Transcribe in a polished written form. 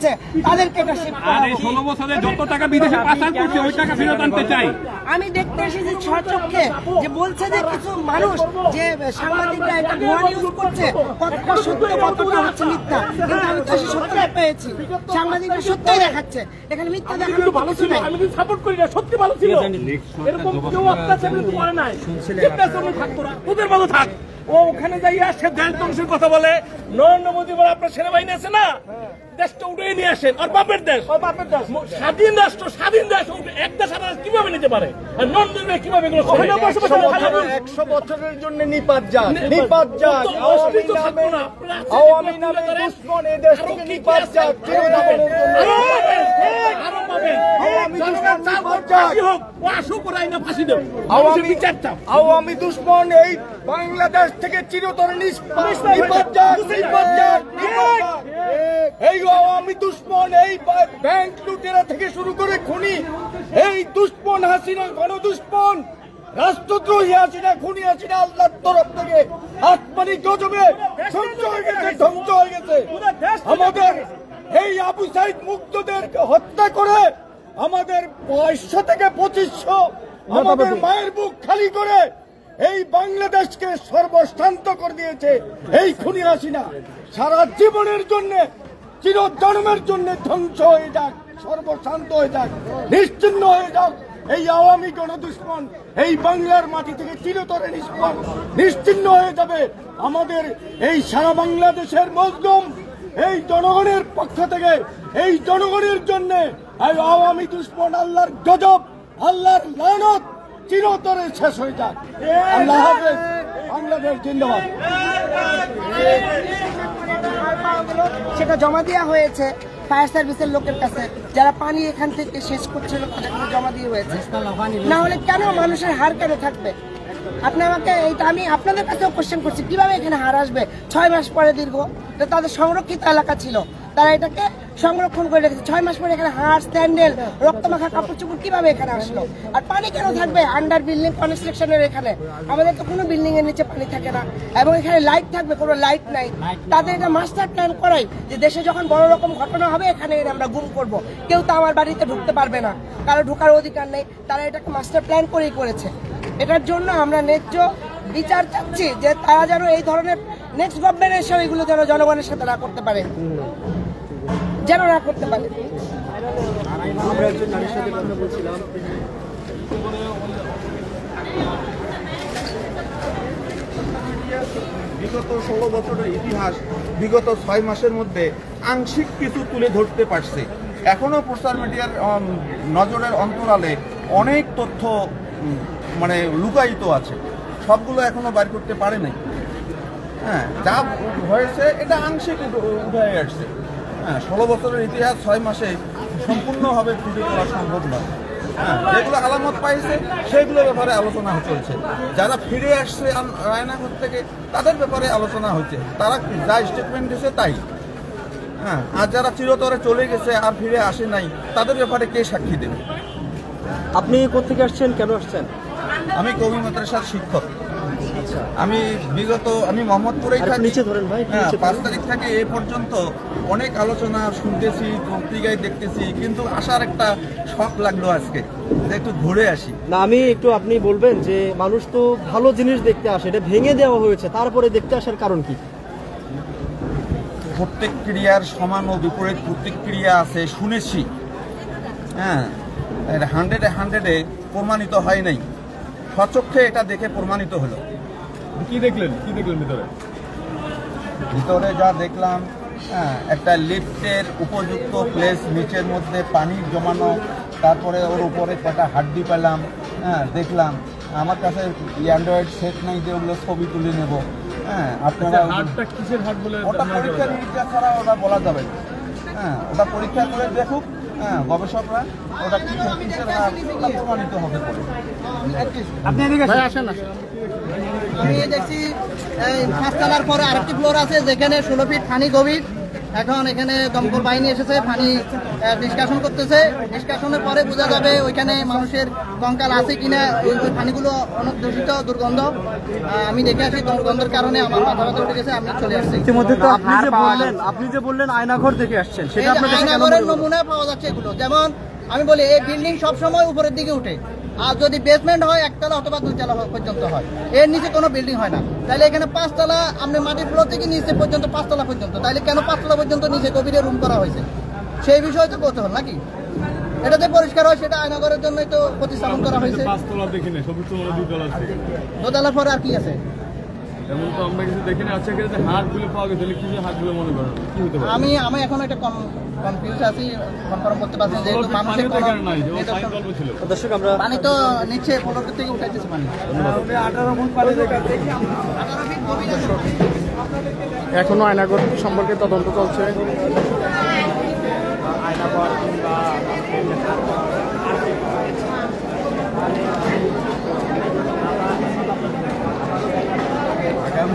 করছে তাদেরকে এটা শিফট করা হোক। 16 বছরে যত টাকা বিদেশে পাচার করছে ওই টাকা ফেরত আনতে চাই। আমি দেখতে এসেছি স্বচক্ষে যে বলছে যে কিছু মানুষ যে সাংবাদিকরা এটা ভুয়া নিউজ করছে, কতটা সত্য কতটা হচ্ছে মিথ্যা, কিন্তু আমি তো সেই সত্যটা পেয়েছি। সাংবাদিকরা সত্যই দেখাচ্ছে, এখানে মিথ্যা দেখানোর ভালো ছিল। আমি তো সাপোর্ট করি না, সত্যি ভালো ছিল, এরকম কেউ অত্যাচার করে নাই। থাকতো না, তোদের ভালো থাক। ও ওখানে যাইয়া সে দেশ ধ্বংসের কথা বলে। নরেন্দ্র মোদী বলে আপনার সেনাবাহিনী আছে না, দেশটা উঠে নিয়ে আসেন। আর বাপের দেশ, স্বাধীন রাষ্ট্র, স্বাধীন দেশ, এক দেশ কিভাবে নিতে পারে? আর নরেন্দ্র মোদী কিভাবে 100 বছরের জন্য নিপাত যাক, নিপাত যাক, আওয়ামী নামে দুশ্মন এই দেশ থেকে নিপাত যাক, চিরদিনের জন্য আওয়ামী দুশ্মন নিপাত যাক, আওয়ামী দুশ্মন এই বাংলাদেশ থেকে চিরতরে নিপাত যাক, নিপাত যাক, এই আওয়ামী দুশ্মন, এই ব্যাংক লুটেরা থেকে শুরু করে খুনি, এই দুশ্মন হাসিনা, গণদুশ্মন, রাষ্ট্রদ্রোহী হাসিনা, খুনি হাসিনা আল্লাহর তরফ থেকে আসমানি গজবে ধ্বংস হয়ে গেছে, ধ্বংস হয়ে গেছে। আমাদের এই আবু সাইদ মুগ্ধদেরকে হত্যা করে আমাদের 500 থেকে 2500 আমাদের মায়ের বুক খালি করে এই বাংলাদেশকে সর্বশান্ত করে দিয়েছে এই খুনি হাসিনা। সারা জীবনের জন্য, চিরজন্মের জন্য ধ্বংস হয়ে যাক, সর্বশান্ত হয়ে যাক, নিশ্চিহ্ন হয়ে যাক এই আওয়ামী গণদুশ্মন। এই বাংলার মাটি থেকে চিরতরে নিশ্চিহ্ন হয়ে যাবে। আমাদের এই সারা বাংলাদেশের মজলুম এই জনগণের পক্ষ থেকে, এই জনগণের জন্য এই আওয়ামী দুশ্মন আল্লাহর গজব, আল্লাহর লানত চিরতরে শেষ হয়ে যাক। আল্লাহ হাফেজ, বাংলাদেশ জিন্দাবাদ। সেটা জমা দেওয়া হয়েছে ফায়ার সার্ভিসের লোকের কাছে, যারা পানি এখান থেকে শেষ করছিল তাদেরকে জমা দিয়ে হয়েছে। না হলে কেন মানুষের হার কেন থাকবে? আপনি আমাকে এইটা, আমি আপনাদের কাছেও কোশ্চেন করছি, কিভাবে এখানে হার আসবে 6 মাস পরে? দীর্ঘ তাদের সংরক্ষিত এলাকা ছিল, তারা এটাকে সংরক্ষণ করে রেখেছে। 6 মাস পরে এখানে হাড়, স্যান্ডেল, রক্তমাখা কাপড় চোপড় কিভাবে এখানে আসলো? আর পানি কেন থাকবে আন্ডার বিল্ডিং কনস্ট্রাকশনের এখানে? আমাদের তো কোনো বিল্ডিং এর নিচে পানি থাকে না, এবং এখানে লাইট থাকবে, কোনো লাইট নাই। তাদের এটা মাস্টার প্ল্যান করাই যে দেশে যখন বড় রকম ঘটনা হবে এখানে আমরা গুম করব, কেউ তো আমার বাড়িতে ঢুকতে পারবে না, কারো ঢোকার অধিকার নেই। তারা এটাকে মাস্টার প্ল্যান করেই করেছে। এটার জন্য আমরা ন্যায্য বিচার চাচ্ছি, যে তারা যেন এই ধরনের নেক্সট গভর্নমেন্ট এসে এগুলো যেন জনগণের সাথে না করতে পারে, যেন না করতে পারে। আমরা একজন নারীর সাথে কথা বলছিলাম, বিগত 16 বছরের ইতিহাস বিগত 6 মাসের মধ্যে আংশিক কিছু তুলে ধরতে পারছে। এখনো প্রচার মিডিয়ার নজরের অন্তরালে অনেক তথ্য মানে লুকায়িত আছে, সবগুলো এখনো বাইর করতে পারে নাই। হ্যাঁ, যা হয়েছে এটা আংশিক উঠে আসছে। হ্যাঁ, 16 বছরের ইতিহাস 6 মাসে সম্পূর্ণভাবে ফুটে তোলা সম্ভব নয়। হ্যাঁ, যেগুলো আলামত পাইছে সেগুলোর ব্যাপারে আলোচনা চলছে। যারা ফিরে আসছে রায়নাঘর থেকে তাদের ব্যাপারে আলোচনা হচ্ছে, তারা যা স্টেটমেন্ট দিচ্ছে তাই। হ্যাঁ, আর যারা চিরতরে চলে গেছে আর ফিরে আসে নাই তাদের ব্যাপারে কে সাক্ষী দেবে? আপনি কোথেকে আসছেন, কেন আসছেন? আমি কওমি মাদ্রাসার শিক্ষক। আমি আমি মোহাম্মদপুরেই থাকি। 5 তারিখ থেকে এ পর্যন্ত অনেক আলোচনা শুনতেছি, পত্রিকায় দেখতেছি, কিন্তু আসার একটা শখ লাগলো আজকে যে একটু ঘুরে আসি। না, আমি একটু, আপনি বলবেন যে মানুষ তো ভালো জিনিস দেখতে আসে, এটা ভেঙে দেওয়া হয়েছে, তারপরে দেখতে আসার কারণ কি? প্রত্যেক ক্রিয়ার সমান ও বিপরীত প্রতিক্রিয়া আছে শুনেছি। হ্যাঁ, 100-এ প্রমাণিত হয় নাই, স্বচক্ষে এটা দেখে প্রমাণিত হলো। কি দেখলেন ভিতরে যা দেখলাম, হ্যাঁ, একটা লিফটের উপযুক্ত প্লেস, নিচের মধ্যে পানি জমানো, তারপরে ওর উপরে কটা হাড্ডি পেলাম। হ্যাঁ, দেখলাম। আমার কাছে অ্যান্ড্রয়েড সেট নাই যে ওগুলো ছবি তুলে নেব। হ্যাঁ, আপনারা ওটা পরীক্ষা নিরীক্ষা ছাড়া ওটা বলা যাবে না। হ্যাঁ, ওটা পরীক্ষা করে দেখুক। হ্যাঁ, গবেষকরা ওটা কিসের হাত প্রমাণিত হবে পরে। আপনি এদিকে আসেন। আমি দেখছি 5 তলার পরে আরেকটি ফ্লোর আছে যেখানে 16 ফিট পানি গভীর, এখন এখানে দমকল বাহিনী এসেছে, পানি নিষ্কাশন করতেছে। নিষ্কাশনের পরে বোঝা যাবে ওইখানে মানুষের কঙ্কাল আছে কিনা। ওই পানিগুলো অনেক দূষিত, দুর্গন্ধ। আমি দেখে আসি, দুর্গন্ধের কারণে আমার মাথা ব্যথা উঠে গেছে, আমি চলে আসছি। ইতিমধ্যে তো আপনি যে বললেন আয়নাঘর থেকে আসছেন, সেটা আপনার কাছে কেন মনে আয়নাঘরের হলো? নমুনা পাওয়া যাচ্ছে এগুলো। যেমন আমি বলি, এই বিল্ডিং সবসময় উপরের দিকে উঠে, আর যদি বেসমেন্ট হয় একতলা অথবা দুইতলা পর্যন্ত হয়, এর নিচে কোনো বিল্ডিং হয় না। তাহলে এখানে 5 তলা, আপনি মাটির ফ্লোর থেকে নিচে পর্যন্ত 5 তলা পর্যন্ত, তাহলে কেন 5 তলা পর্যন্ত নিচে গভীরে রুম করা হয়েছে? সেই বিষয়ে তো কৌতূহল নাকি? এটা যে পরিষ্কার হয় সেটা আয়নাঘরের জন্যই তো প্রতিস্থাপন করা হয়েছে। 5 তলা দেখিনি, সবই তো 2 তলা থেকে। দোতলার পরে আর কি আছে? এমন তো আমরা কিছু দেখিনি। আচ্ছা, এখানে হাতগুলো পাওয়া গেছে, কি যে হাতগুলো মনে করেন কি হতে পারে? আমি এখন একটা কনফিউজ আছি, কনফার্ম করতে পারছি না, যেহেতু মানুষের কোনো নাই যে সাইন গল্প ছিল। দর্শক, আমরা পানি তো নিচে ফ্লোর থেকে উঠাইতেছে পানি। 18 ফুট পানি থেকে। 18 ফিট গভীর আছে। এখনো আয়নাঘর সম্পর্কে তদন্ত চলছে। আগামী